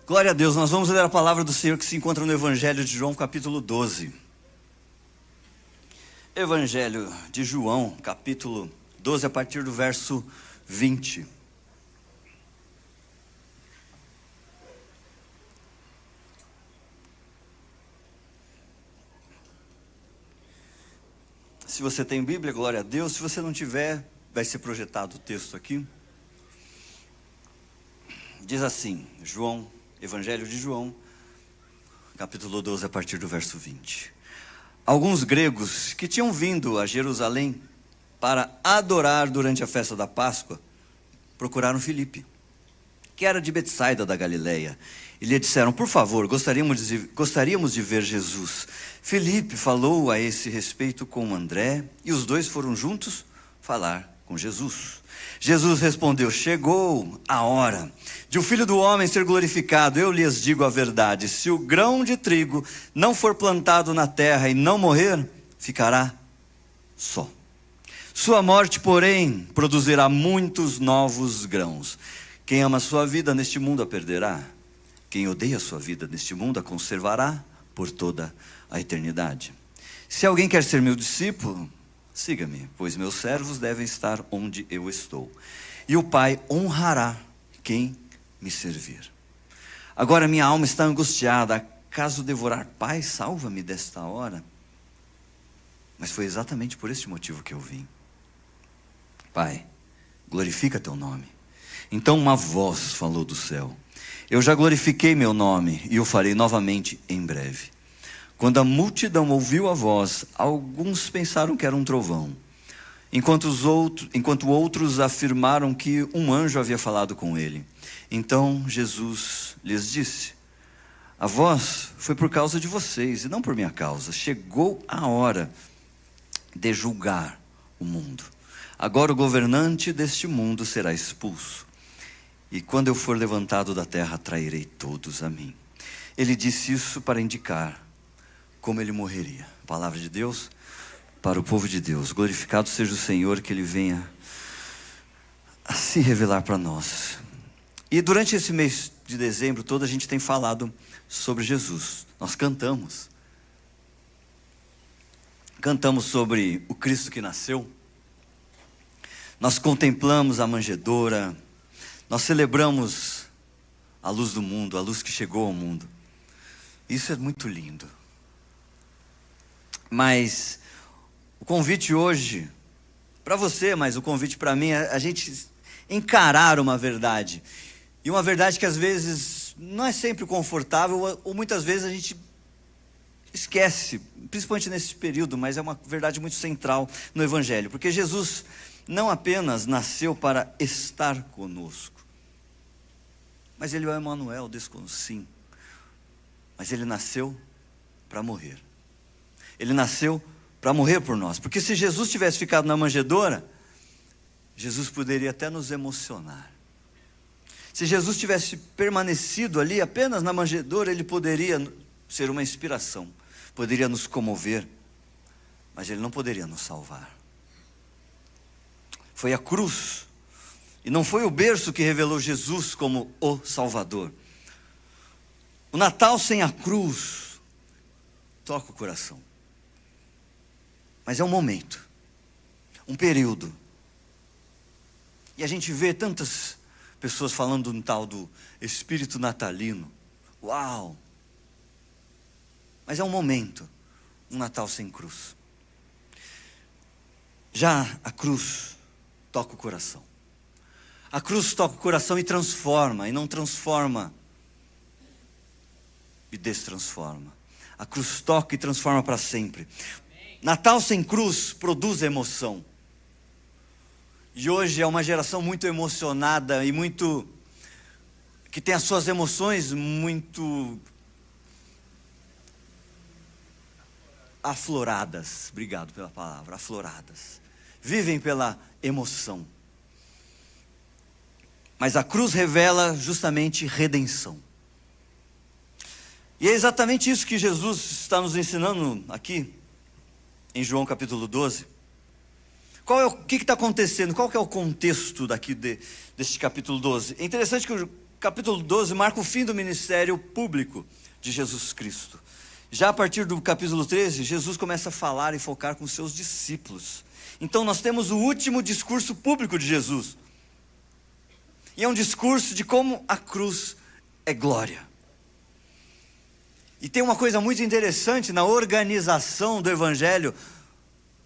Glória a Deus, nós vamos ler a palavra do Senhor que se encontra no Evangelho de João, capítulo 12. Evangelho de João, capítulo 12, a partir do verso 20. Se você tem Bíblia, glória a Deus. Se você não tiver, vai ser projetado o texto aqui. Diz assim, Evangelho de João, capítulo 12, a partir do verso 20. Alguns gregos que tinham vindo a Jerusalém para adorar durante a festa da Páscoa, procuraram Filipe, que era de Betsaida da Galileia, e lhe disseram: por favor, gostaríamos de ver Jesus. Filipe falou a esse respeito com André, e os dois foram juntos falar com Jesus. Jesus respondeu: chegou a hora de o Filho do Homem ser glorificado. Eu lhes digo a verdade, se o grão de trigo não for plantado na terra e não morrer, ficará só. Sua morte, porém, produzirá muitos novos grãos. Quem ama a sua vida neste mundo a perderá. Quem odeia a sua vida neste mundo a conservará por toda a eternidade. Se alguém quer ser meu discípulo, siga-me, pois meus servos devem estar onde eu estou, e o Pai honrará quem me servir. Agora minha alma está angustiada. Acaso devorar Pai, salva-me desta hora? Mas foi exatamente por este motivo que eu vim. Pai, glorifica teu nome. Então uma voz falou do céu: eu já glorifiquei meu nome e o farei novamente em breve. Quando a multidão ouviu a voz, alguns pensaram que era um trovão, enquanto outros afirmaram que um anjo havia falado com ele. Então Jesus lhes disse: a voz foi por causa de vocês e não por minha causa. Chegou a hora de julgar o mundo. Agora o governante deste mundo será expulso, e quando eu for levantado da terra, atrairei todos a mim. Ele disse isso para indicar como ele morreria. Palavra de Deus para o povo de Deus. Glorificado seja o Senhor, que Ele venha a se revelar para nós. E durante esse mês de dezembro todo, a gente tem falado sobre Jesus. Nós cantamos sobre o Cristo que nasceu. Nós contemplamos a manjedoura. Nós celebramos a luz do mundo, a luz que chegou ao mundo. Isso é muito lindo. Mas o convite hoje, para você, mas o convite para mim, é a gente encarar uma verdade. E uma verdade que às vezes não é sempre confortável, ou muitas vezes a gente esquece, principalmente nesse período, mas é uma verdade muito central no Evangelho. Porque Jesus não apenas nasceu para estar conosco, mas Ele é o Emanuel, Deus conosco, sim. Mas Ele nasceu para morrer. Ele nasceu para morrer por nós. Porque se Jesus tivesse ficado na manjedoura, Jesus poderia até nos emocionar. Se Jesus tivesse permanecido ali apenas na manjedoura, Ele poderia ser uma inspiração, poderia nos comover, mas Ele não poderia nos salvar. Foi a cruz, e não foi o berço que revelou Jesus como o Salvador. O Natal sem a cruz toca o coração. Mas é um momento, um período. E a gente vê tantas pessoas falando no tal do espírito natalino. Uau! Mas é um momento, um Natal sem cruz. Já a cruz toca o coração. A cruz toca o coração e transforma, e não transforma e destransforma. A cruz toca e transforma para sempre. Natal sem cruz produz emoção. E hoje é uma geração muito emocionada e que tem as suas emoções muito afloradas. Obrigado pela palavra, afloradas. Vivem pela emoção. Mas a cruz revela justamente redenção. E é exatamente isso que Jesus está nos ensinando aqui em João capítulo 12. O que está acontecendo? Qual que é o contexto deste capítulo 12? É interessante que capítulo 12 marca o fim do ministério público de Jesus Cristo. Já a partir do capítulo 13, Jesus começa a falar e focar com seus discípulos. Então nós temos o último discurso público de Jesus. E é um discurso de como a cruz é glória. E tem uma coisa muito interessante na organização do evangelho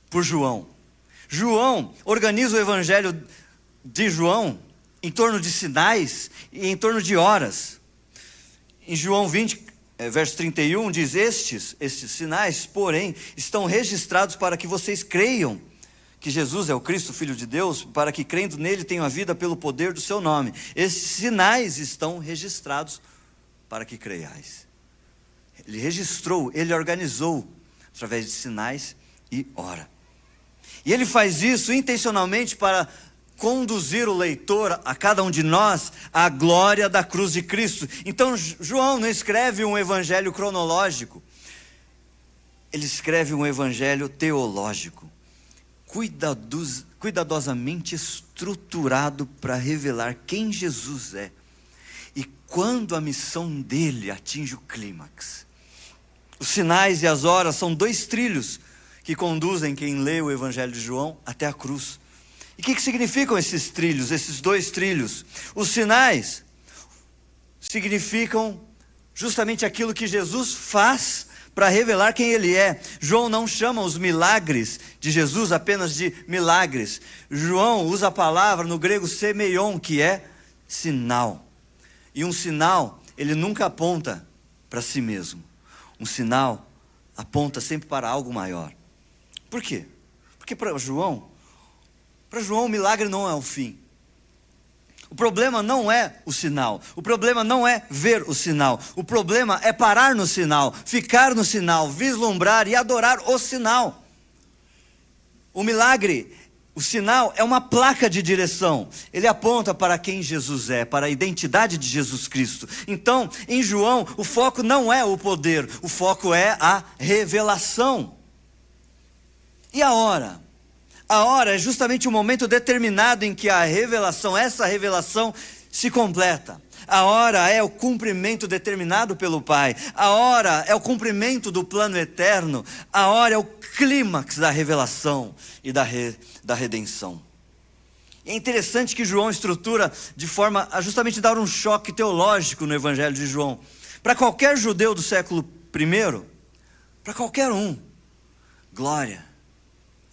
por João. João organiza o evangelho de João em torno de sinais e em torno de horas. Em João 20, verso 31, diz: estes sinais, porém, estão registrados para que vocês creiam que Jesus é o Cristo, Filho de Deus, para que crendo nele tenham a vida pelo poder do seu nome. Esses sinais estão registrados para que creiais. Ele registrou, ele organizou, através de sinais e hora. E ele faz isso intencionalmente para conduzir o leitor, a cada um de nós, à glória da cruz de Cristo. Então João não escreve um evangelho cronológico, ele escreve um evangelho teológico, cuidadosamente estruturado para revelar quem Jesus é e quando a missão dele atinge o clímax. Os sinais e as horas são dois trilhos que conduzem quem lê o evangelho de João até a cruz. E o que significam esses trilhos, esses dois trilhos? Os sinais significam justamente aquilo que Jesus faz para revelar quem ele é. João não chama os milagres de Jesus apenas de milagres. João usa a palavra no grego semeion, que é sinal. E um sinal, ele nunca aponta para si mesmo. Um sinal aponta sempre para algo maior. Por quê? Porque para João o milagre não é o fim. O problema não é o sinal. O problema não é ver o sinal. O problema é parar no sinal, ficar no sinal, vislumbrar e adorar o sinal. O milagre, o sinal é uma placa de direção. Ele aponta para quem Jesus é, para a identidade de Jesus Cristo. Então, em João, o foco não é o poder, o foco é a revelação. E a hora? A hora é justamente o momento determinado em que essa revelação se completa. A hora é o cumprimento determinado pelo Pai. A hora é o cumprimento do plano eterno. A hora é o clímax da revelação e da redenção. E é interessante que João estrutura de forma a justamente dar um choque teológico no Evangelho de João. Para qualquer judeu do século I, para qualquer um, glória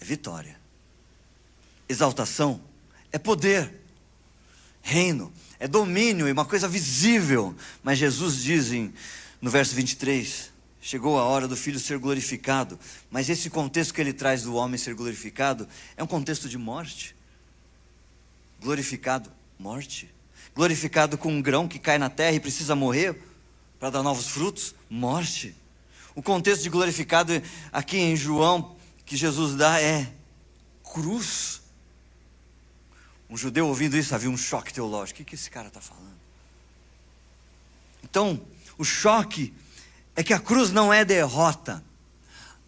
é vitória. Exaltação é poder, reino é domínio, é uma coisa visível. Mas Jesus diz no verso 23, chegou a hora do Filho ser glorificado. Mas esse contexto que ele traz do homem ser glorificado é um contexto de morte. Glorificado, morte. Glorificado com um grão que cai na terra e precisa morrer para dar novos frutos, morte. O contexto de glorificado aqui em João que Jesus dá é cruz. Um judeu ouvindo isso havia um choque teológico. O que esse cara está falando? Então, o choque é que a cruz não é derrota.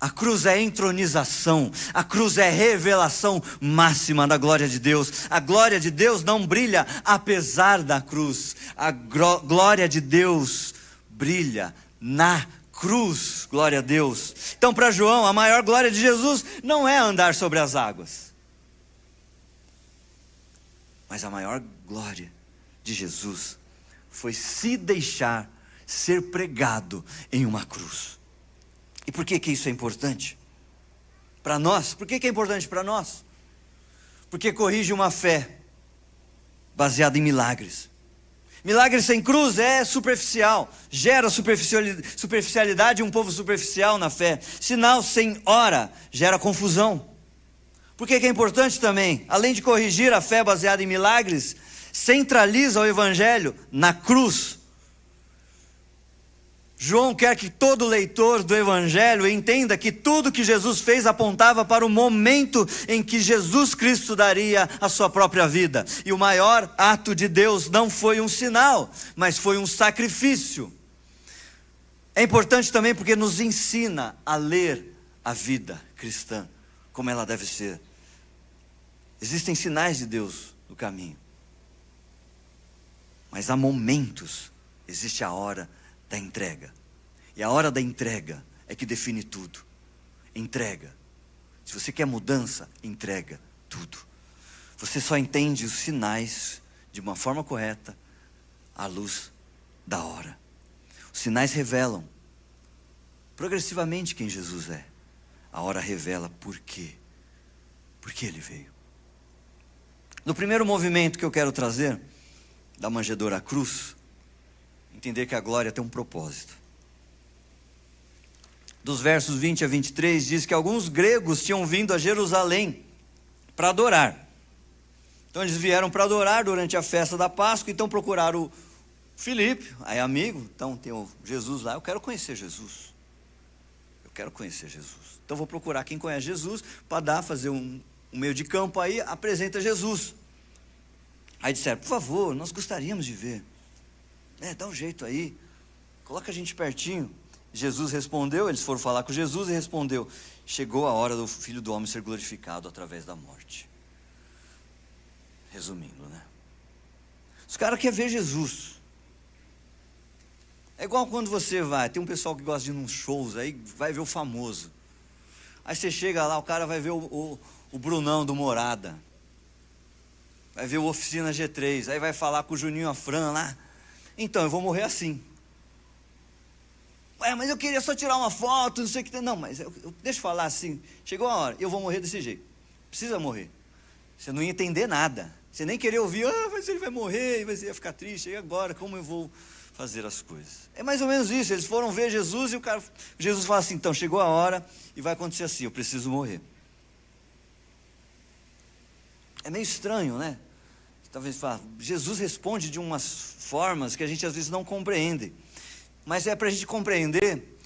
A cruz é entronização. A cruz é revelação máxima da glória de Deus. A glória de Deus não brilha apesar da cruz. A glória de Deus brilha na cruz. Glória a Deus. Então, para João, a maior glória de Jesus não é andar sobre as águas. Mas a maior glória de Jesus foi se deixar ser pregado em uma cruz. E por que isso é importante? Para nós, por que é importante para nós? Porque corrige uma fé baseada em milagres. Milagres sem cruz é superficial, gera superficialidade e um povo superficial na fé. Sinal sem hora gera confusão. Por que é importante também? Além de corrigir a fé baseada em milagres, centraliza o evangelho na cruz. João quer que todo leitor do evangelho entenda que tudo que Jesus fez apontava para o momento em que Jesus Cristo daria a sua própria vida. E o maior ato de Deus não foi um sinal, mas foi um sacrifício. É importante também porque nos ensina a ler a vida cristã como ela deve ser. Existem sinais de Deus no caminho. Mas há momentos, existe a hora da entrega. E a hora da entrega é que define tudo. Entrega. Se você quer mudança, entrega tudo. Você só entende os sinais de uma forma correta à luz da hora. Os sinais revelam progressivamente quem Jesus é. A hora revela por quê. Por que ele veio. No primeiro movimento que eu quero trazer, da manjedoura à cruz, entender que a glória tem um propósito. Dos versos 20 a 23, diz que alguns gregos tinham vindo a Jerusalém para adorar. Então eles vieram para adorar durante a festa da Páscoa, então procuraram o Filipe, aí amigo, então tem o Jesus lá, eu quero conhecer Jesus. Eu quero conhecer Jesus. Então vou procurar quem conhece Jesus, para fazer um meio de campo aí, apresenta Jesus. Aí disseram, por favor, nós gostaríamos de ver. Dá um jeito aí, coloca a gente pertinho. Jesus respondeu, eles foram falar com Jesus e respondeu, chegou a hora do Filho do Homem ser glorificado através da morte. Resumindo, né? Os caras querem ver Jesus. É igual quando você vai, tem um pessoal que gosta de ir nos shows, aí vai ver o famoso. Aí você chega lá, o cara vai ver o Brunão do Morada. Vai ver o Oficina G3, aí vai falar com o Juninho Afran lá. Então, eu vou morrer assim. Mas eu queria só tirar uma foto, não sei o que tem. Não, mas deixa eu falar assim, chegou a hora, eu vou morrer desse jeito. Precisa morrer. Você não ia entender nada. Você nem queria ouvir, mas ele vai morrer, você ia ficar triste. E agora, como eu vou fazer as coisas? É mais ou menos isso, eles foram ver Jesus e Jesus fala assim, então chegou a hora e vai acontecer assim, eu preciso morrer. É meio estranho, né? Talvez fala, Jesus responde de umas formas que a gente às vezes não compreende. Mas é para a gente compreender.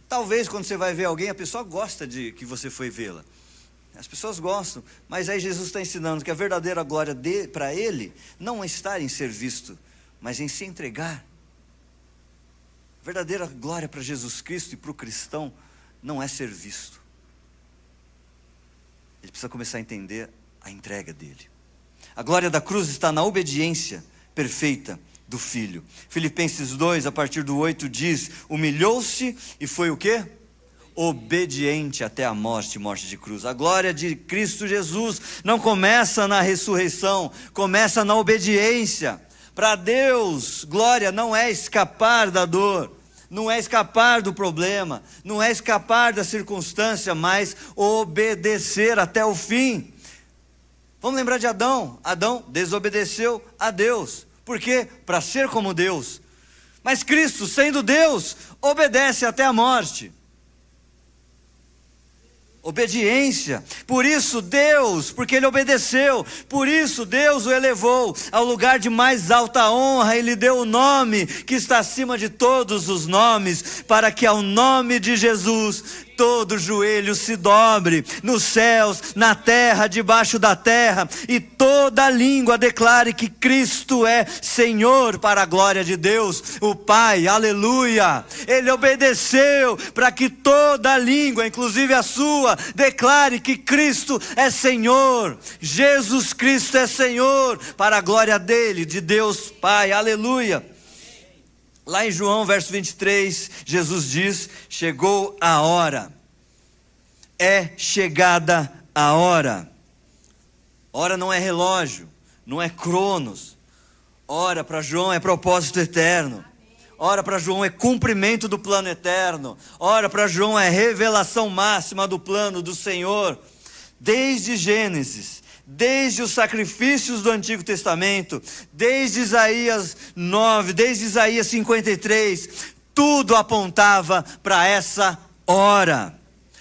Talvez quando você vai ver alguém, a pessoa gosta de que você foi vê-la. As pessoas gostam, mas aí Jesus está ensinando que a verdadeira glória para ele não é estar em ser visto, mas em se entregar. A verdadeira glória para Jesus Cristo e para o cristão não é ser visto. Ele precisa começar a entender a entrega dele. A glória da cruz está na obediência perfeita do Filho. Filipenses 2, a partir do 8 diz, humilhou-se e foi o quê? Obediente até a morte de cruz. A glória de Cristo Jesus não começa na ressurreição, começa na obediência. Para Deus, glória não é escapar da dor, não é escapar do problema, não é escapar da circunstância, mas obedecer até o fim. Vamos lembrar de Adão. Adão desobedeceu a Deus. Por quê? Para ser como Deus. Mas Cristo, sendo Deus, obedece até a morte. Obediência. Por isso Deus, porque ele obedeceu, por isso Deus o elevou ao lugar de mais alta honra e lhe deu o nome que está acima de todos os nomes, para que ao nome de Jesus todo joelho se dobre, nos céus, na terra, debaixo da terra, e toda língua declare que Cristo é Senhor, para a glória de Deus, o Pai, aleluia. Ele obedeceu para que toda língua, inclusive a sua, declare que Cristo é Senhor, Jesus Cristo é Senhor, para a glória dele, de Deus Pai, aleluia. Lá em João, verso 23, Jesus diz, chegou a hora, é chegada a hora. Hora não é relógio, não é cronos. Hora para João é propósito eterno. Hora para João é cumprimento do plano eterno. Hora para João é revelação máxima do plano do Senhor. Desde Gênesis, desde os sacrifícios do Antigo Testamento, desde Isaías 9, desde Isaías 53, tudo apontava para essa hora.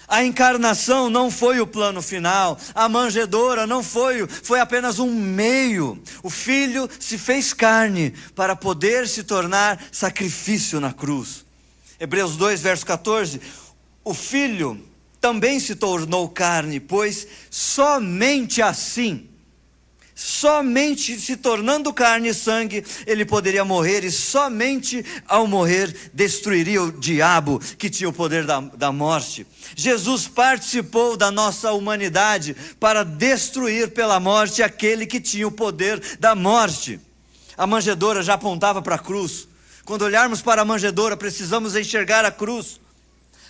A encarnação não foi o plano final, a manjedoura não foi apenas um meio. O Filho se fez carne para poder se tornar sacrifício na cruz. Hebreus 2, verso 14, o Filho também se tornou carne, pois somente assim, somente se tornando carne e sangue, ele poderia morrer, e somente ao morrer destruiria o diabo que tinha o poder da morte. Jesus participou da nossa humanidade para destruir pela morte aquele que tinha o poder da morte. A manjedoura já apontava para a cruz. Quando olharmos para a manjedoura, precisamos enxergar a cruz.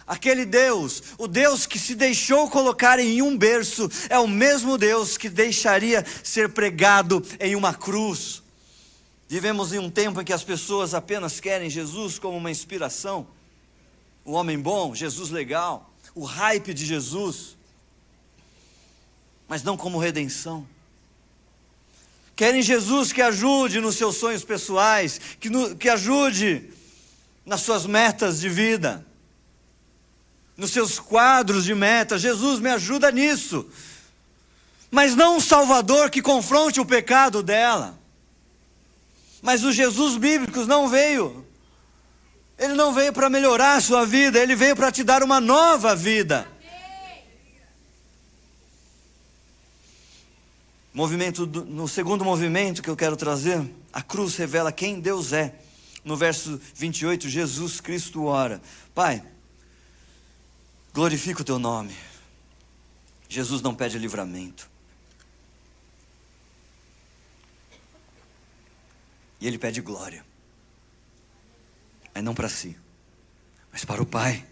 Aquele Deus, o Deus que se deixou colocar em um berço, é o mesmo Deus que deixaria ser pregado em uma cruz. Vivemos em um tempo em que as pessoas apenas querem Jesus como uma inspiração. O homem bom, Jesus legal, o hype de Jesus, mas não como redenção. Querem Jesus que ajude nos seus sonhos pessoais, que ajude nas suas metas de vida, nos seus quadros de metas. Jesus, me ajuda nisso. Mas não um Salvador que confronte o pecado dela. Mas o Jesus bíblico não veio. Ele não veio para melhorar a sua vida, ele veio para te dar uma nova vida. No segundo movimento que eu quero trazer, a cruz revela quem Deus é. No verso 28, Jesus Cristo ora: Pai, glorifica o teu nome. Jesus não pede livramento. E ele pede glória. Mas não para si, mas para o Pai.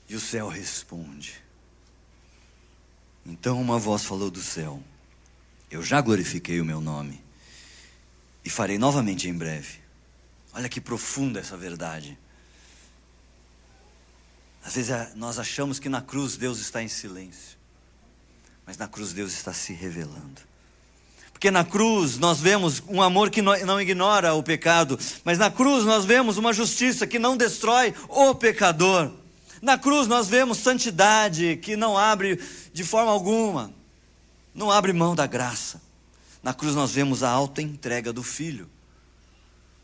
E o céu responde. Então uma voz falou do céu: eu já glorifiquei o meu nome, e farei novamente em breve. Olha que profunda essa verdade. Às vezes nós achamos que na cruz Deus está em silêncio, mas na cruz Deus está se revelando. Porque na cruz nós vemos um amor que não ignora o pecado, mas na cruz nós vemos uma justiça que não destrói o pecador. Na cruz nós vemos santidade que não abre de forma alguma, não abre mão da graça. Na cruz nós vemos a alta entrega do Filho,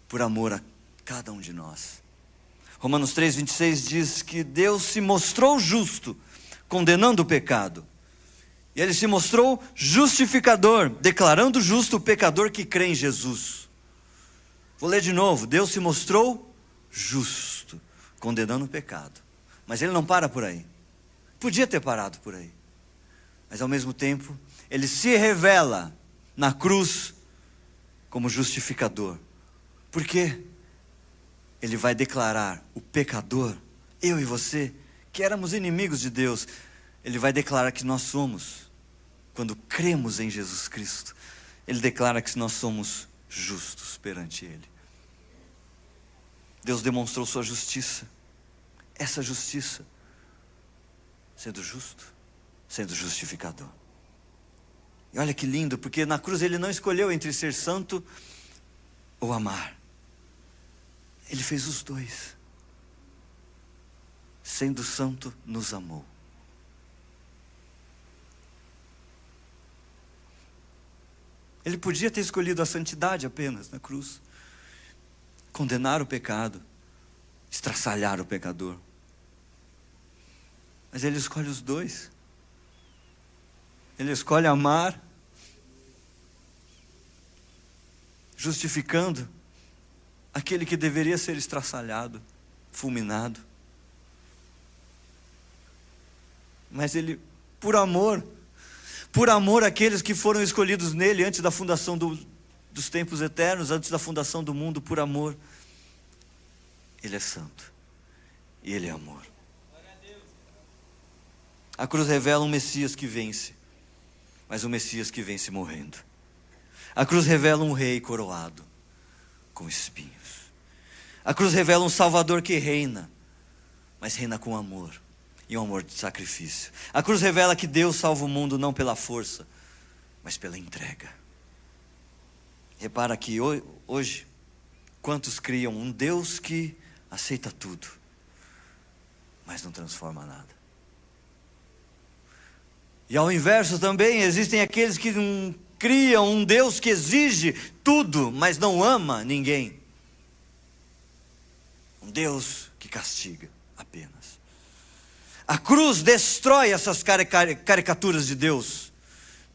por amor a cada um de nós. Romanos 3,26 diz que Deus se mostrou justo, condenando o pecado. E Ele se mostrou justificador, declarando justo o pecador que crê em Jesus. Vou ler de novo. Deus se mostrou justo, condenando o pecado. Mas Ele não para por aí. Podia ter parado por aí. Mas ao mesmo tempo, Ele se revela na cruz como justificador. Por quê? Ele vai declarar o pecador, eu e você, que éramos inimigos de Deus, Ele vai declarar que nós somos, quando cremos em Jesus Cristo, Ele declara que nós somos justos perante Ele. Deus demonstrou sua justiça, essa justiça, sendo justo, sendo justificador. E olha que lindo, porque na cruz Ele não escolheu entre ser santo ou amar. Ele fez os dois. Sendo santo, nos amou. Ele podia ter escolhido a santidade apenas na cruz, condenar o pecado, estraçalhar o pecador. Mas Ele escolhe os dois. Ele escolhe amar, justificando aquele que deveria ser estraçalhado, fulminado. Mas Ele, por amor àqueles que foram escolhidos nele antes da fundação dos tempos eternos, antes da fundação do mundo, por amor, Ele é santo e Ele é amor. A cruz revela um Messias que vence, mas um Messias que vence morrendo. A cruz revela um rei coroado com espinhos. A cruz revela um Salvador que reina, mas reina com amor, e um amor de sacrifício. A cruz revela que Deus salva o mundo não pela força, mas pela entrega. Repara que hoje, quantos criam um Deus que aceita tudo, mas não transforma nada. E ao inverso também, existem aqueles que criam um Deus que exige tudo, mas não ama ninguém. Um Deus que castiga apenas. A cruz destrói essas caricaturas de Deus.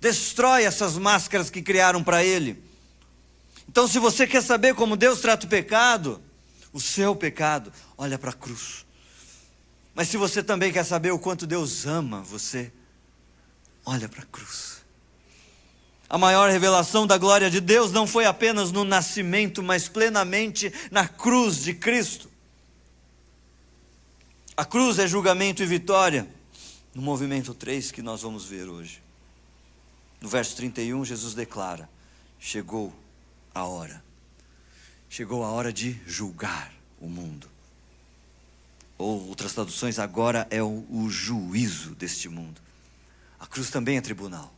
Destrói essas máscaras que criaram para Ele. Então, se você quer saber como Deus trata o pecado, o seu pecado, olha para a cruz. Mas se você também quer saber o quanto Deus ama você, olha para a cruz. A maior revelação da glória de Deus não foi apenas no nascimento, mas plenamente na cruz de Cristo. A cruz é julgamento e vitória, no movimento 3 que nós vamos ver hoje. No verso 31, Jesus declara: chegou a hora. Chegou a hora de julgar o mundo. Ou outras traduções, agora é o juízo deste mundo. A cruz também é tribunal.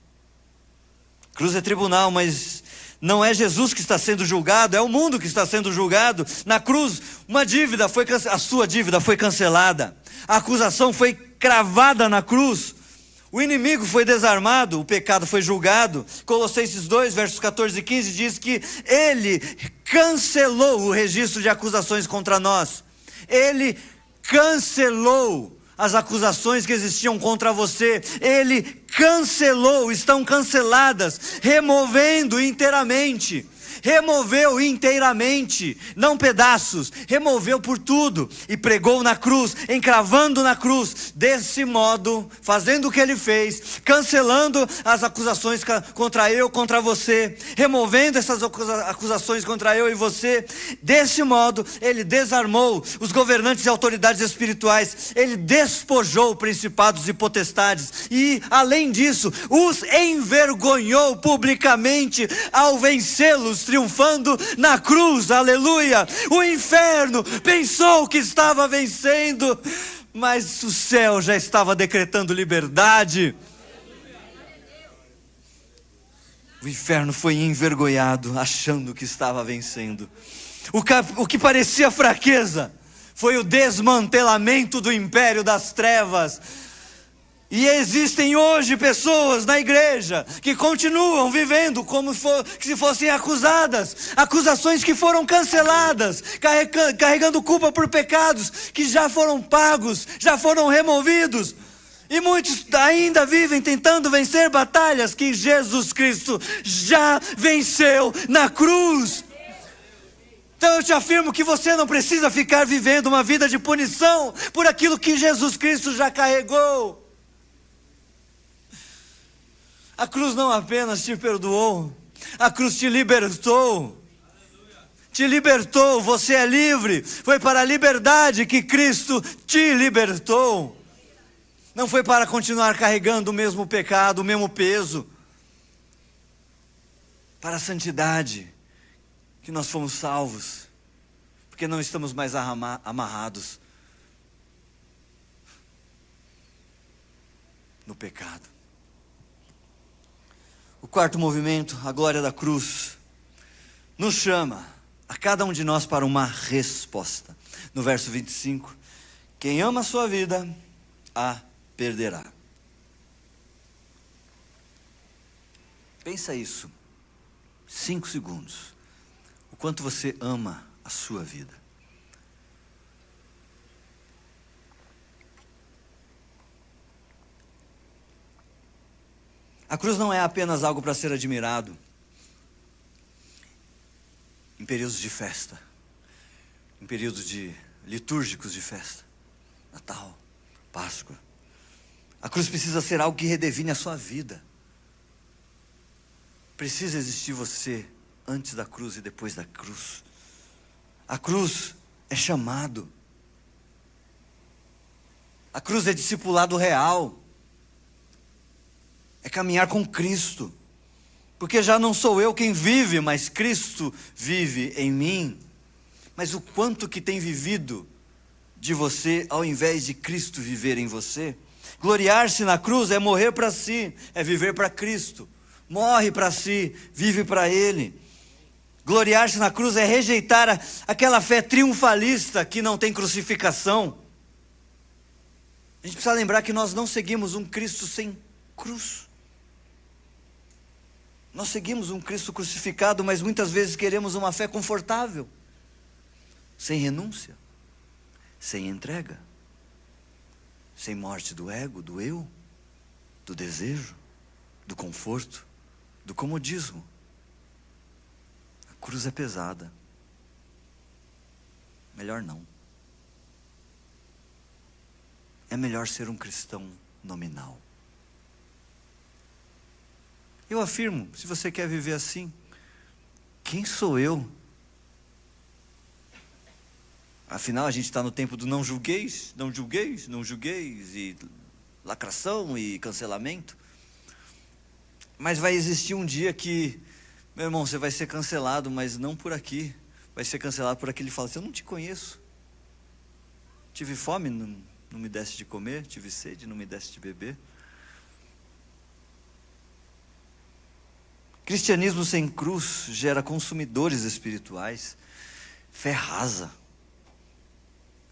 A cruz é tribunal, mas não é Jesus que está sendo julgado, é o mundo que está sendo julgado. Na cruz, a sua dívida foi cancelada. A acusação foi cravada na cruz. O inimigo foi desarmado, o pecado foi julgado. Colossenses 2, versos 14 e 15 diz que Ele cancelou o registro de acusações contra nós. Ele cancelou as acusações que existiam contra você. Ele cancelou, estão canceladas, removeu inteiramente, não pedaços, removeu por tudo, e pregou na cruz, encravando na cruz, desse modo, fazendo o que Ele fez, cancelando as acusações contra eu, contra você, removendo essas acusações contra eu e você. Desse modo, Ele desarmou os governantes e autoridades espirituais, Ele despojou principados e potestades, e além disso, os envergonhou publicamente ao vencê-los, triunfando na cruz, aleluia. O inferno pensou que estava vencendo, mas o céu já estava decretando liberdade. O inferno foi envergonhado, achando que estava vencendo. O que parecia fraqueza foi o desmantelamento do império das trevas. E existem hoje pessoas na igreja que continuam vivendo como se fossem acusações que foram canceladas, carregando culpa por pecados que já foram pagos, já foram removidos. E muitos ainda vivem tentando vencer batalhas que Jesus Cristo já venceu na cruz. Então eu te afirmo que você não precisa ficar vivendo uma vida de punição por aquilo que Jesus Cristo já carregou. A cruz não apenas te perdoou, a cruz te libertou. Te libertou, você é livre. Foi para a liberdade que Cristo te libertou. Não foi para continuar carregando o mesmo pecado, o mesmo peso. Para a santidade que nós fomos salvos, porque não estamos mais amarrados no pecado. O quarto movimento, a glória da cruz, nos chama a cada um de nós para uma resposta. No verso 25, quem ama a sua vida, a perderá. Pensa isso, 5 segundos. O quanto você ama a sua vida. A cruz não é apenas algo para ser admirado em períodos de festa, em períodos litúrgicos de festa, Natal, Páscoa. A cruz precisa ser algo que redefine a sua vida. Precisa existir você antes da cruz e depois da cruz. A cruz é chamado. A cruz é discipulado real. É caminhar com Cristo, porque já não sou eu quem vive, mas Cristo vive em mim. Mas o quanto que tem vivido de você, ao invés de Cristo viver em você? Gloriar-se na cruz é morrer para si, é viver para Cristo. Morre para si, vive para Ele. Gloriar-se na cruz é rejeitar aquela fé triunfalista que não tem crucificação. A gente precisa lembrar que nós não seguimos um Cristo sem cruz. Nós seguimos um Cristo crucificado, mas muitas vezes queremos uma fé confortável, sem renúncia, sem entrega, sem morte do ego, do eu, do desejo, do conforto, do comodismo. A cruz é pesada. Melhor não. É melhor ser um cristão nominal. Eu afirmo, se você quer viver assim, quem sou eu? Afinal, a gente está no tempo do não julgueis, não julgueis, não julgueis, e lacração e cancelamento. Mas vai existir um dia que, meu irmão, você vai ser cancelado, mas não por aqui. Vai ser cancelado por aquele que fala assim, eu não te conheço. Tive fome, não me deste de comer. Tive sede, não me deste de beber. Cristianismo sem cruz gera consumidores espirituais, fé rasa,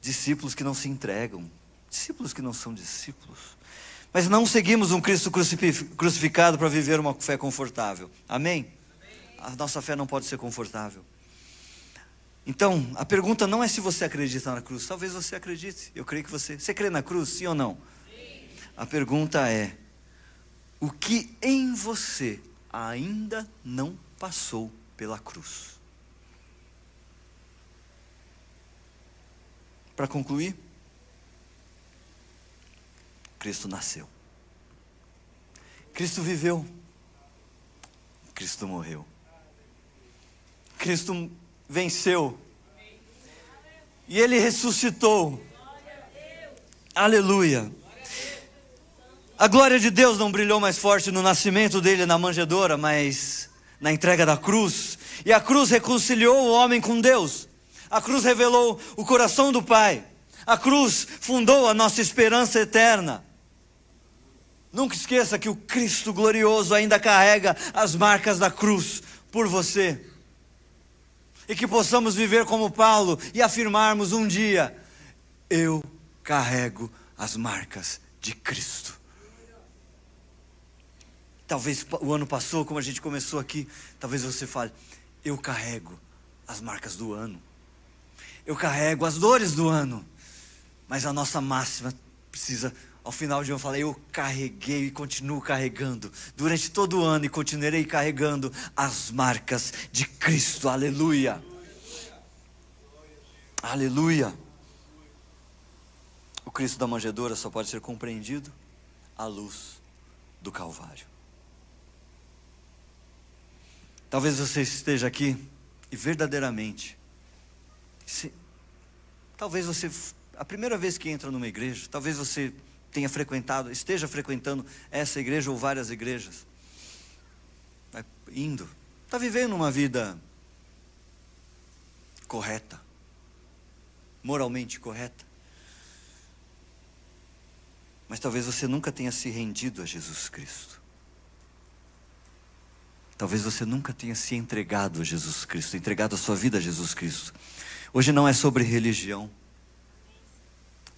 discípulos que não se entregam, discípulos que não são discípulos. Mas não seguimos um Cristo crucificado para viver uma fé confortável. Amém? A nossa fé não pode ser confortável. Então, a pergunta não é se você acredita na cruz. Talvez você acredite. Eu creio que você crê na cruz, sim ou não? Sim. A pergunta é, o que em você ainda não passou pela cruz? Para concluir, Cristo nasceu, Cristo viveu, Cristo morreu, Cristo venceu, e Ele ressuscitou. Aleluia. A glória de Deus não brilhou mais forte no nascimento dele na manjedoura, mas na entrega da cruz. E a cruz reconciliou o homem com Deus. A cruz revelou o coração do Pai. A cruz fundou a nossa esperança eterna. Nunca esqueça que o Cristo glorioso ainda carrega as marcas da cruz por você. E que possamos viver como Paulo e afirmarmos um dia, eu carrego as marcas de Cristo. Talvez o ano passou, como a gente começou aqui, talvez você fale, eu carrego as marcas do ano. Eu carrego as dores do ano. Mas a nossa máxima precisa, ao final de ano, falar, eu carreguei e continuo carregando durante todo o ano e continuarei carregando as marcas de Cristo. Aleluia. Aleluia. O Cristo da manjedoura só pode ser compreendido à luz do Calvário. Talvez você esteja aqui e verdadeiramente, talvez você, a primeira vez que entra numa igreja, talvez você tenha frequentado, esteja frequentando essa igreja ou várias igrejas, vai indo, está vivendo uma vida correta, moralmente correta, mas talvez você nunca tenha se rendido a Jesus Cristo. Talvez você nunca tenha se entregado a Jesus Cristo, entregado a sua vida a Jesus Cristo. Hoje não é sobre religião,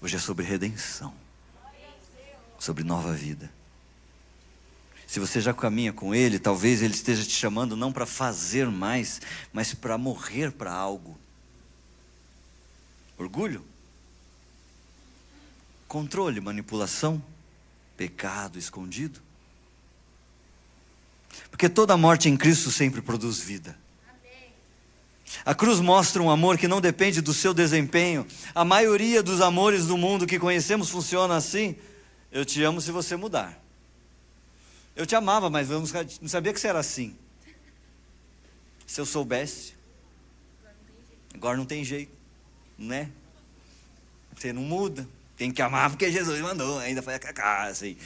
hoje é sobre redenção, sobre nova vida. Se você já caminha com Ele, talvez Ele esteja te chamando não para fazer mais, mas para morrer para algo. Orgulho, controle, manipulação, pecado escondido. Porque toda morte em Cristo sempre produz vida. A cruz mostra um amor que não depende do seu desempenho. A maioria dos amores do mundo que conhecemos funciona assim. Eu te amo se você mudar. Eu te amava, mas não sabia que você era assim. Se eu soubesse. Agora não tem jeito, né? Você não muda. Tem que amar porque Jesus mandou. Ainda foi assim.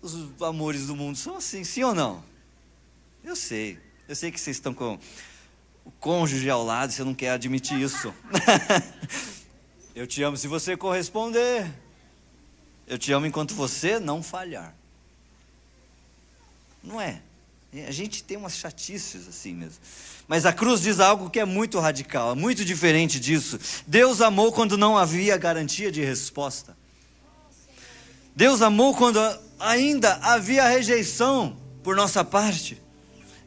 Os amores do mundo são assim, sim ou não? Eu sei que vocês estão com o cônjuge ao lado, você não quer admitir isso. Eu te amo se você corresponder. Eu te amo enquanto você não falhar. Não é? A gente tem umas chatices assim mesmo. Mas a cruz diz algo que é muito radical, é muito diferente disso. Deus amou quando não havia garantia de resposta. Deus amou quando ainda havia rejeição por nossa parte.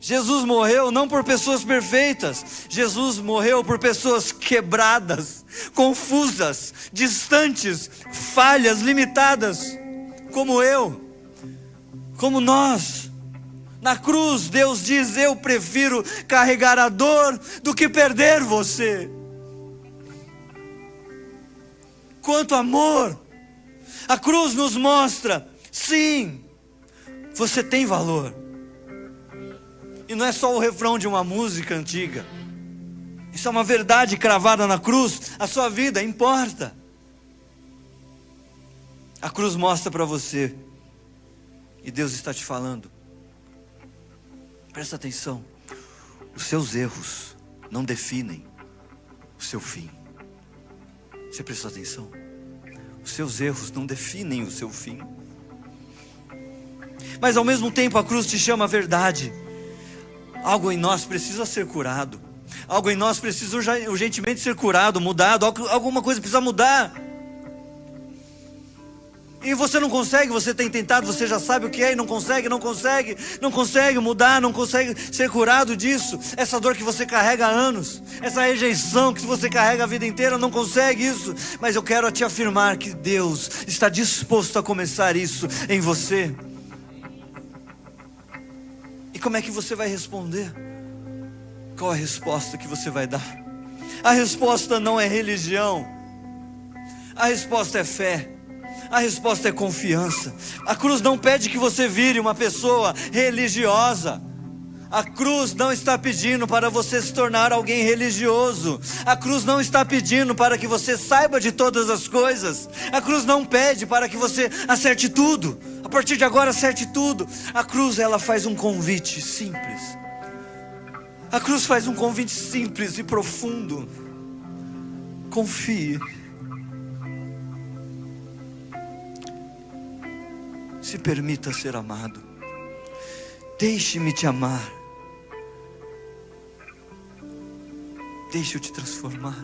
Jesus morreu não por pessoas perfeitas. Jesus morreu por pessoas quebradas, confusas, distantes, falhas, limitadas, como eu, como nós. Na cruz, Deus diz, eu prefiro carregar a dor do que perder você. Quanto amor! A cruz nos mostra, sim, você tem valor. E não é só o refrão de uma música antiga. Isso é uma verdade cravada na cruz. A sua vida importa. A cruz mostra para você. E Deus está te falando. Presta atenção. Os seus erros não definem o seu fim. Você prestou atenção? Os seus erros não definem o seu fim. Mas ao mesmo tempo a cruz te chama a verdade. Algo em nós precisa ser curado. Algo em nós precisa urgentemente ser curado, mudado. Alguma coisa precisa mudar. E você não consegue, você tem tentado, você já sabe o que é e não consegue mudar, não consegue ser curado disso. Essa dor que você carrega há anos, essa rejeição que você carrega a vida inteira, não consegue isso. Mas eu quero te afirmar que Deus está disposto a começar isso em você. E como é que você vai responder? Qual a resposta que você vai dar? A resposta não é religião. A resposta é fé. A resposta é confiança. A cruz não pede que você vire uma pessoa religiosa. A cruz não está pedindo para você se tornar alguém religioso. A cruz não está pedindo para que você saiba de todas as coisas. A cruz não pede para que você acerte tudo. A partir de agora acerte tudo. A cruz, ela faz um convite simples. A cruz faz um convite simples e profundo. Confie. Se permita ser amado. Deixe-me te amar. Deixe eu te transformar.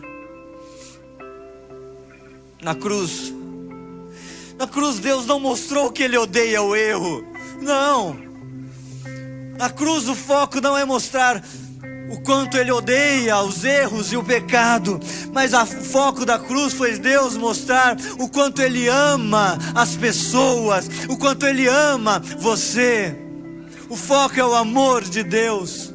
Na cruz Deus não mostrou que Ele odeia o erro. Não. Na cruz o foco não é mostrar o quanto Ele odeia os erros e o pecado, mas o foco da cruz foi Deus mostrar o quanto Ele ama as pessoas, o quanto Ele ama você. O foco é o amor de Deus.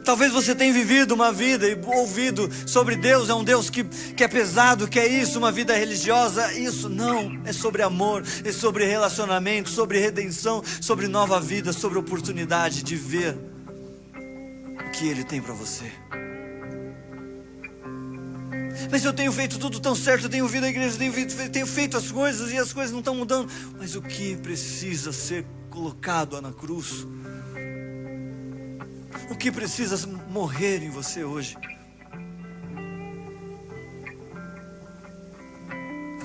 Talvez você tenha vivido uma vida e ouvido sobre Deus, é um Deus que é pesado, que é isso, uma vida religiosa. Isso não, é sobre amor, é sobre relacionamento, sobre redenção, sobre nova vida, sobre oportunidade de ver o que Ele tem para você. Mas eu tenho feito tudo tão certo, eu tenho vindo à igreja, tenho feito as coisas e as coisas não estão mudando. Mas o que precisa ser colocado na cruz? O que precisa morrer em você hoje?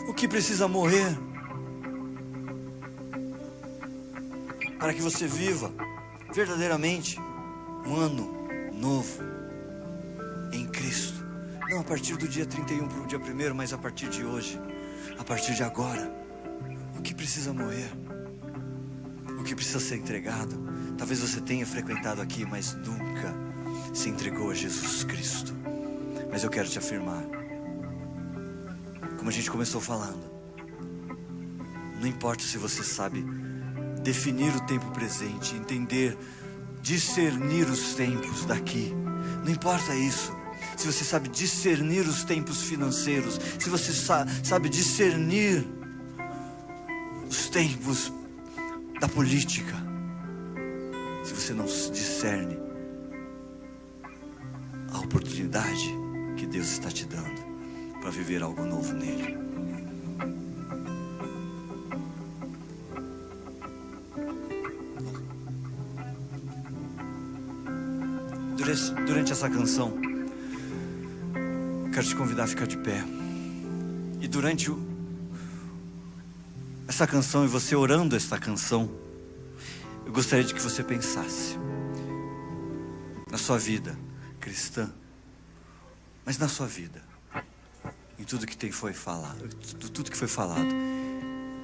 O que precisa morrer para que você viva verdadeiramente um ano novo em Cristo? Não a partir do dia 31 para o dia 1º, mas a partir de hoje, a partir de agora. O que precisa morrer? O que precisa ser entregado? Talvez você tenha frequentado aqui, mas nunca se entregou a Jesus Cristo. Mas eu quero te afirmar, como a gente começou falando, não importa se você sabe definir o tempo presente, entender, discernir os tempos daqui. Não importa isso. Se você sabe discernir os tempos financeiros, se você sabe discernir os tempos da política, se você não discerne a oportunidade que Deus está te dando para viver algo novo nele. Durante essa canção, quero te convidar a ficar de pé. E durante essa canção, e você orando esta canção, eu gostaria de que você pensasse na sua vida cristã, mas na sua vida, em tudo que foi falado,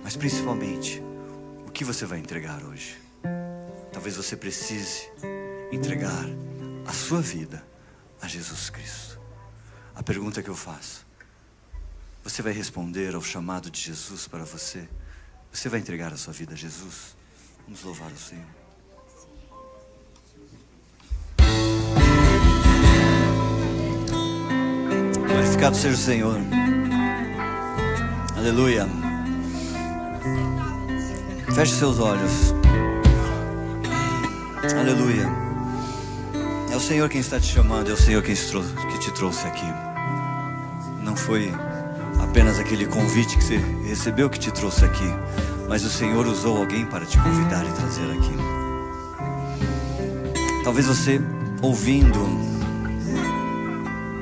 mas principalmente o que você vai entregar hoje. Talvez você precise entregar a sua vida a Jesus Cristo. A pergunta que eu faço: você vai responder ao chamado de Jesus para você? Você vai entregar a sua vida a Jesus? Vamos louvar o Senhor. Glorificado seja o Senhor. Aleluia. Feche seus olhos. Aleluia. É o Senhor quem está te chamando, é o Senhor quem te trouxe aqui. Não foi apenas aquele convite que você recebeu que te trouxe aqui, mas o Senhor usou alguém para te convidar e trazer aqui. Talvez você, ouvindo,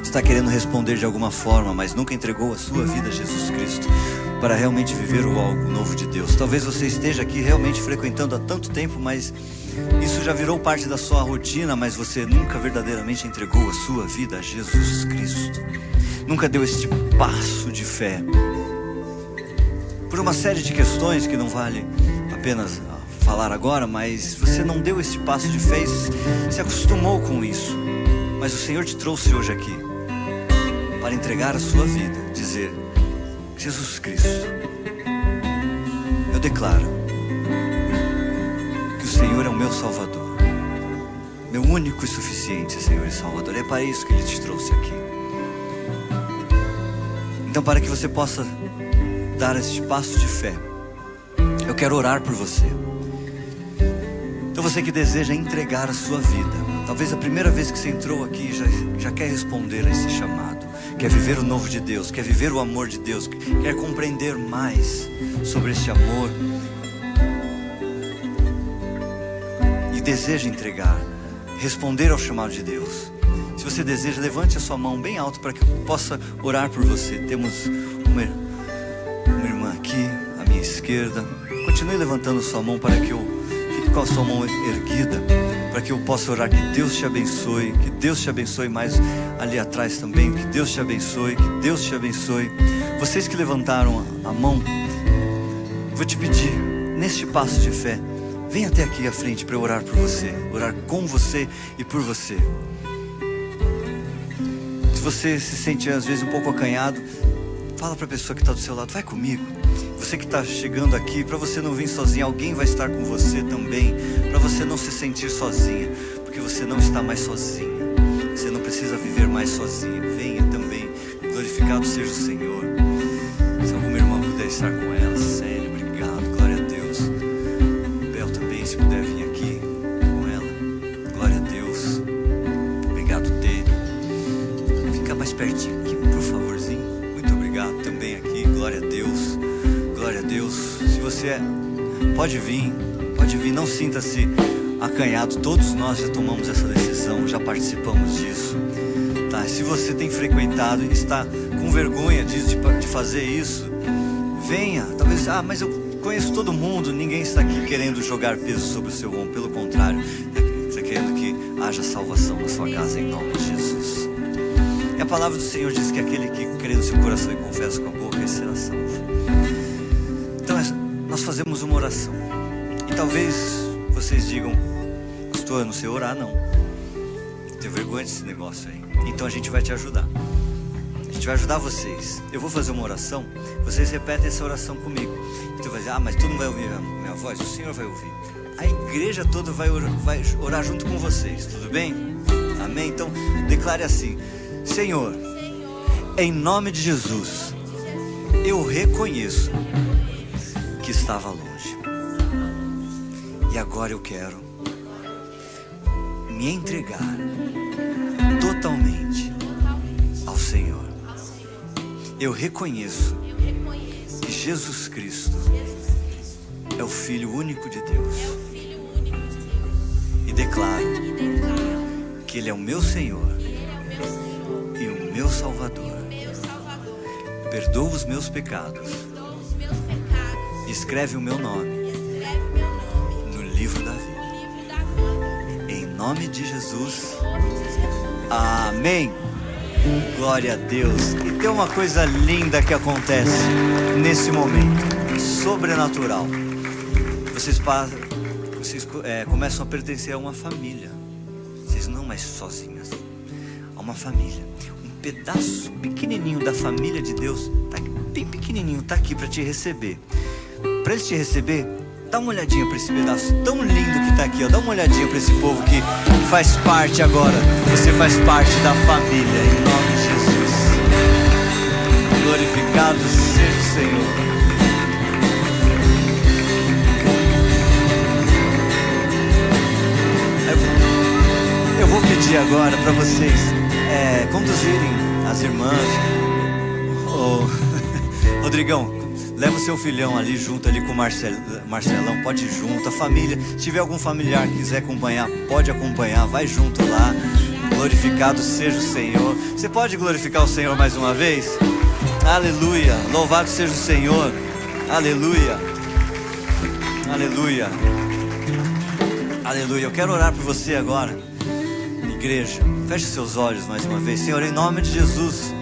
está querendo responder de alguma forma, mas nunca entregou a sua vida a Jesus Cristo para realmente viver o algo novo de Deus. Talvez você esteja aqui realmente frequentando há tanto tempo, mas isso já virou parte da sua rotina, mas você nunca verdadeiramente entregou a sua vida a Jesus Cristo. Nunca deu este passo de fé. Por uma série de questões que não vale apenas falar agora, mas você não deu este passo de fé e se acostumou com isso. Mas o Senhor te trouxe hoje aqui para entregar a sua vida, dizer: Jesus Cristo, eu declaro que o Senhor é o meu Salvador, meu único e suficiente Senhor e Salvador. É para isso que Ele te trouxe aqui. Então, para que você possa dar este passo de fé, eu quero orar por você. Então, você que deseja entregar a sua vida, talvez a primeira vez que você entrou aqui já quer responder a esse chamado, quer viver o novo de Deus, quer viver o amor de Deus, quer compreender mais sobre este amor e deseja entregar, responder ao chamado de Deus. Se você deseja, levante a sua mão bem alto para que eu possa orar por você. Temos uma irmã aqui à minha esquerda. Continue levantando sua mão para que eu fique com a sua mão erguida, para que eu possa orar. Que Deus te abençoe, que Deus te abençoe mais ali atrás também. Que Deus te abençoe, que Deus te abençoe. Vocês que levantaram a mão, vou te pedir, neste passo de fé, vem até aqui à frente para eu orar por você, orar com você e por você. Se você se sente às vezes um pouco acanhado, fala para a pessoa que está do seu lado: vai comigo. Você que está chegando aqui, para você não vir sozinho, alguém vai estar com você também, para você não se sentir sozinha, porque você não está mais sozinha, você não precisa viver mais sozinha. Venha também, glorificado seja o Senhor. Se alguma irmã puder estar com ela, sério, obrigado, glória a Deus. Bel também, se puder vir aqui com ela, glória a Deus. Obrigado, Tê. Fica mais pertinho aqui, por favorzinho. Muito obrigado também aqui, glória a Deus. Glória a Deus. Se você pode vir, não sinta-se acanhado. Todos nós já tomamos essa decisão, já participamos disso, tá? Se você tem frequentado e está com vergonha de fazer isso, venha. Talvez, mas eu conheço todo mundo. Ninguém está aqui querendo jogar peso sobre o seu ombro. Pelo contrário, está querendo que haja salvação na sua casa, em nome de Jesus. E a palavra do Senhor diz que aquele que crê no seu coração e confessa com a boca, ele será salvo. Então nós fazemos uma oração. E talvez vocês digam: pastor, eu não sei orar não, tenho vergonha desse negócio aí. Então a gente vai te ajudar. A gente vai ajudar vocês. Eu vou fazer uma oração, vocês repetem essa oração comigo. Então vai dizer: mas tu não vai ouvir a minha voz? O Senhor vai ouvir. A igreja toda vai orar junto com vocês, tudo bem? Amém? Então declare assim: Senhor, em nome de Jesus, eu reconheço que estava longe, e agora eu quero me entregar totalmente ao Senhor. Eu reconheço que Jesus Cristo é o Filho único de Deus, e declaro que Ele é o meu Senhor e o meu Salvador. Perdoa os meus pecados, escreve o meu nome no livro da vida, em nome de Jesus, amém. Glória a Deus. E tem uma coisa linda que acontece nesse momento, sobrenatural. Vocês começam a pertencer a uma família. Vocês não mais sozinhas, a uma família. Um pedaço pequenininho da família de Deus, bem pequenininho, está aqui para te receber. Para Ele te receber, dá uma olhadinha para esse pedaço tão lindo que está aqui, ó. Dá uma olhadinha para esse povo que faz parte agora. Você faz parte da família, em nome de Jesus. Glorificado seja o Senhor. Eu vou pedir agora para vocês conduzirem as irmãs. Rodrigão, leva o seu filhão ali junto ali com o Marcelão, pode ir junto. A família, se tiver algum familiar que quiser acompanhar, pode acompanhar, vai junto lá. Glorificado seja o Senhor. Você pode glorificar o Senhor mais uma vez? Aleluia, louvado seja o Senhor. Aleluia, aleluia, aleluia. Eu quero orar por você agora, igreja. Feche seus olhos mais uma vez. Senhor, em nome de Jesus,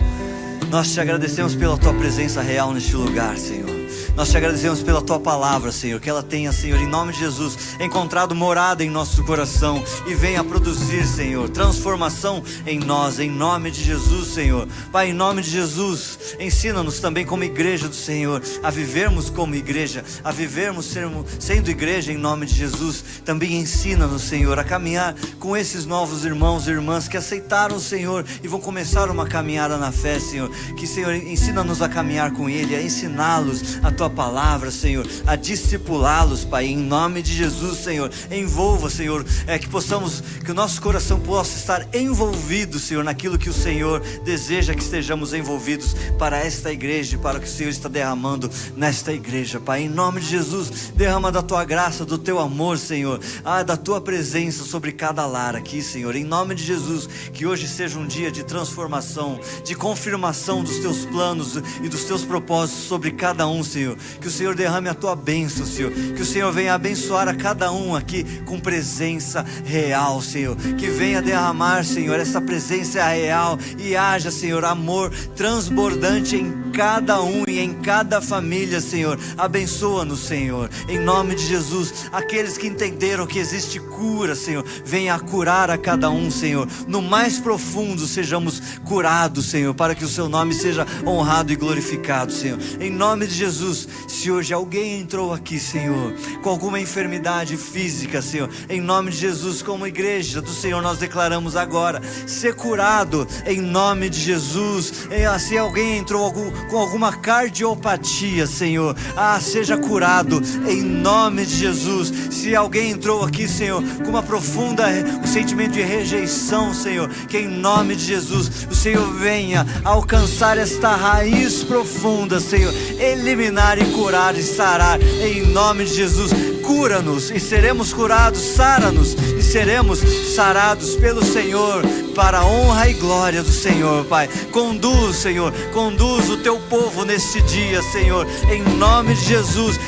nós te agradecemos pela tua presença real neste lugar, Senhor. Nós te agradecemos pela tua palavra, Senhor, que ela tenha, Senhor, em nome de Jesus, encontrado morada em nosso coração e venha produzir, Senhor, transformação em nós, em nome de Jesus, Senhor. Pai, em nome de Jesus, ensina-nos também como igreja do Senhor a vivermos como igreja, a vivermos sendo igreja em nome de Jesus. Também ensina-nos, Senhor, a caminhar com esses novos irmãos e irmãs que aceitaram o Senhor e vão começar uma caminhada na fé, Senhor. Que, Senhor, ensina-nos a caminhar com Ele, a ensiná-los a tua palavra, Senhor, a discipulá-los, Pai, em nome de Jesus, Senhor. Envolva, Senhor, que o nosso coração possa estar envolvido, Senhor, naquilo que o Senhor deseja que estejamos envolvidos para esta igreja, para o que o Senhor está derramando nesta igreja, Pai, em nome de Jesus. Derrama da tua graça, do teu amor, Senhor, da tua presença sobre cada lar aqui, Senhor, em nome de Jesus. Que hoje seja um dia de transformação, de confirmação dos teus planos e dos teus propósitos sobre cada um, Senhor. Que o Senhor derrame a tua bênção, Senhor. Que o Senhor venha abençoar a cada um aqui com presença real, Senhor. Que venha derramar, Senhor, essa presença real e haja, Senhor, amor transbordante em cada um e em cada família, Senhor. Abençoa-nos, Senhor, em nome de Jesus. Aqueles que entenderam que existe cura, Senhor, venha curar a cada um, Senhor. No mais profundo sejamos curados, Senhor, para que o seu nome seja honrado e glorificado, Senhor, em nome de Jesus. Se hoje alguém entrou aqui, Senhor, com alguma enfermidade física, Senhor, em nome de Jesus, como igreja do Senhor, nós declaramos agora ser curado em nome de Jesus. Se alguém entrou com alguma cardiopatia, Senhor, seja curado em nome de Jesus. Se alguém entrou aqui, Senhor, com uma profunda sentimento de rejeição, Senhor, que em nome de Jesus o Senhor venha alcançar esta raiz profunda, Senhor, eliminar e curar e sarar em nome de Jesus. Cura-nos e seremos curados, sara-nos e seremos sarados pelo Senhor, para a honra e glória do Senhor, Pai. Conduz, Senhor, conduz o teu povo neste dia, Senhor, em nome de Jesus,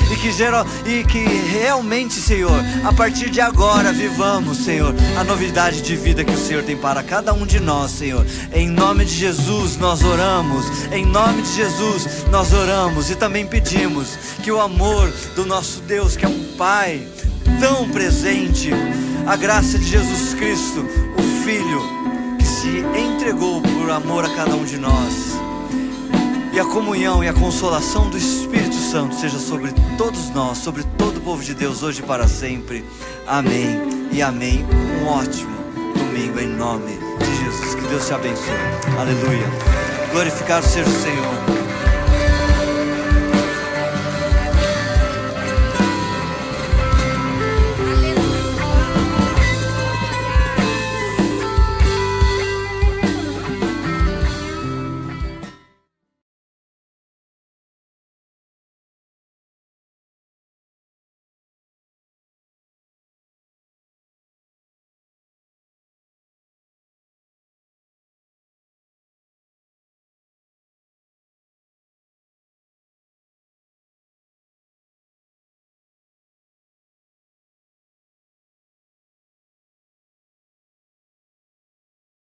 e que realmente, Senhor, a partir de agora vivamos, Senhor, a novidade de vida que o Senhor tem para cada um de nós, Senhor. Em nome de Jesus nós oramos, em nome de Jesus nós oramos e também pedimos que o amor do nosso Deus, que é um Pai tão presente, a graça de Jesus Cristo, o Filho que se entregou por amor a cada um de nós, e a comunhão e a consolação do Espírito Santo seja sobre todos nós, sobre todo o povo de Deus, hoje e para sempre. Amém e amém. Um ótimo domingo em nome de Jesus. Que Deus te abençoe. Aleluia. Glorificado seja o Senhor.